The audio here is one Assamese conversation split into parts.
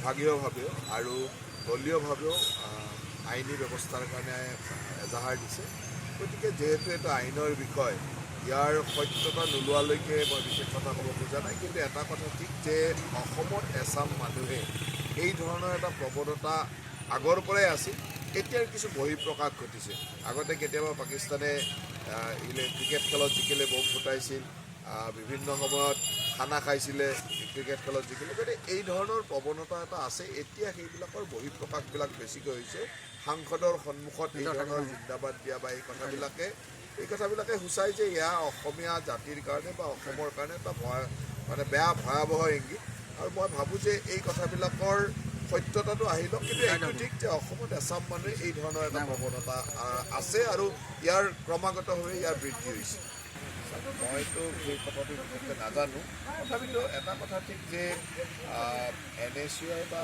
বিভাগীয়ভাৱেও আৰু দলীয়ভাৱেও আইনী ব্যৱস্থাৰ কাৰণে এজাহাৰ দিছে। গতিকে যিহেতু এটা আইনৰ বিষয়, ইয়াৰ সত্যতা নোলোৱালৈকে মই বিশেষ কথা ক'ব খোজা নাই। কিন্তু এটা কথা ঠিক যে অসমত এচাম মানুহে এই ধৰণৰ এটা প্ৰৱণতা আগৰ পৰাই আছিল, এতিয়াৰ কিছু বহিঃপ্ৰকাশ ঘটিছে। আগতে কেতিয়াবা পাকিস্তানে ক্ৰিকেট খেলত জিকিলে বম ফুটাইছিল, বিভিন্ন সময়ত খানা খাইছিলে ক্ৰিকেট খেলত জিকিলে। গতিকে এই ধৰণৰ প্ৰৱণতা এটা আছে। এতিয়া সেইবিলাকৰ বহিঃপ্ৰকাশবিলাক বেছিকৈ হৈছে। সাংসদৰ সন্মুখত এই ধৰণৰ জিন্দাবাদ দিয়া বা এই কথাবিলাকে সূচায় যে এয়া অসমীয়া জাতিৰ কাৰণে বা অসমৰ কাৰণে এটা বেয়া ভয়াৱহ ইংগিত। আৰু মই ভাবোঁ যে এই কথাবিলাকৰ সত্যতাটো আহি লওক। কিন্তু এইটো ঠিক যে অসমত এচাম মানুহে এই ধৰণৰ এটা প্ৰৱণতা আছে আৰু ইয়াৰ ক্ৰমাগতভাৱে ইয়াৰ বৃদ্ধি হৈছে। মইতো সেই কথাটো বিশেষকৈ নাজানো। তথাপিতো এটা কথা ঠিক যে NSUI বা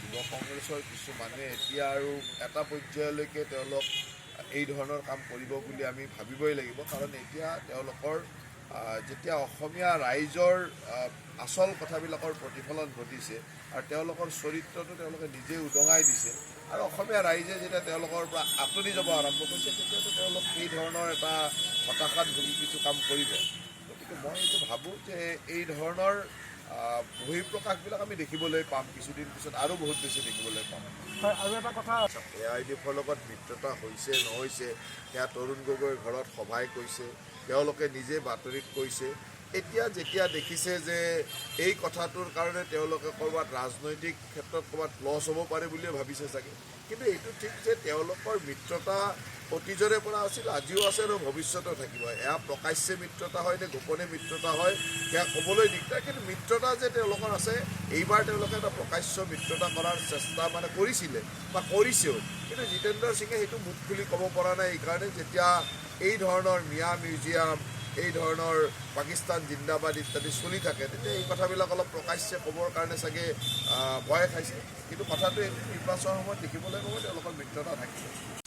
যুৱ কংগ্ৰেছৰ কিছু মানুহে এতিয়া আৰু এটা পৰ্যায়লৈকে তেওঁলোক এই ধৰণৰ কাম কৰিব বুলি আমি ভাবিবই লাগিব। কাৰণ এতিয়া তেওঁলোকৰ যেতিয়া অসমীয়া ৰাইজৰ আচল কথাবিলাকৰ প্ৰতিফলন ঘটিছে আৰু তেওঁলোকৰ চৰিত্ৰটো তেওঁলোকে নিজে উদঙাই দিছে আৰু অসমীয়া ৰাইজে যেতিয়া তেওঁলোকৰ পৰা আঁতৰি যাব আৰম্ভ কৰিছে, তেতিয়াতো তেওঁলোক এই ধৰণৰ এটা হতাশাত ভুগি কিছু কাম কৰিব। গতিকে মই এইটো ভাবোঁ যে এই ধৰণৰ বহিঃপ্ৰকাশবিলাক আমি দেখিবলৈ পাম কিছুদিন পিছত, আৰু বহুত বেছি দেখিবলৈ পাম। হয়, আৰু এটা কথা, AIUDFৰ লগত মিত্ৰতা হৈছে নহৈছে সেয়া তৰুণ গগৈৰ ঘৰত সভাই কৈছে, তেওঁলোকে নিজে বাতৰিত কৈছে। এতিয়া যেতিয়া দেখিছে যে এই কথাটোৰ কাৰণে তেওঁলোকে ক'ৰবাত ৰাজনৈতিক ক্ষেত্ৰত ক'ৰবাত লছ হ'ব পাৰে বুলিয়ে ভাবিছে চাগে। কিন্তু এইটো ঠিক যে তেওঁলোকৰ মিত্ৰতা অতীজৰে পৰা আছিল, আজিও আছে আৰু ভৱিষ্যতেও থাকিব। এয়া প্ৰকাশ্যে মিত্ৰতা হয় নে গোপনে মিত্ৰতা হয় সেয়া ক'বলৈ দিগদাৰ। কিন্তু মিত্ৰতা যে তেওঁলোকৰ আছে, এইবাৰ তেওঁলোকে এটা প্ৰকাশ্য মিত্ৰতা কৰাৰ চেষ্টা কৰিছিলে বা কৰিছেও। কিন্তু জিতেন্দ্ৰ সিঙে সেইটো মুখ খুলি ক'ব পৰা নাই। এইকাৰণে যেতিয়া এই ধৰণৰ মিয়া মিউজিয়াম, এই ধৰণৰ পাকিস্তান জিন্দাবাদ ইত্যাদি চলি থাকে, তেতিয়া এই কথাবিলাক অলপ প্ৰকাশ্যে ক'বৰ কাৰণে চাগে ভয় খাইছে। কিন্তু কথাটো এইটো নিৰ্বাচনৰ সময়ত দেখিবলৈ পাব তেওঁলোকৰ মিত্ৰতা থাকিব।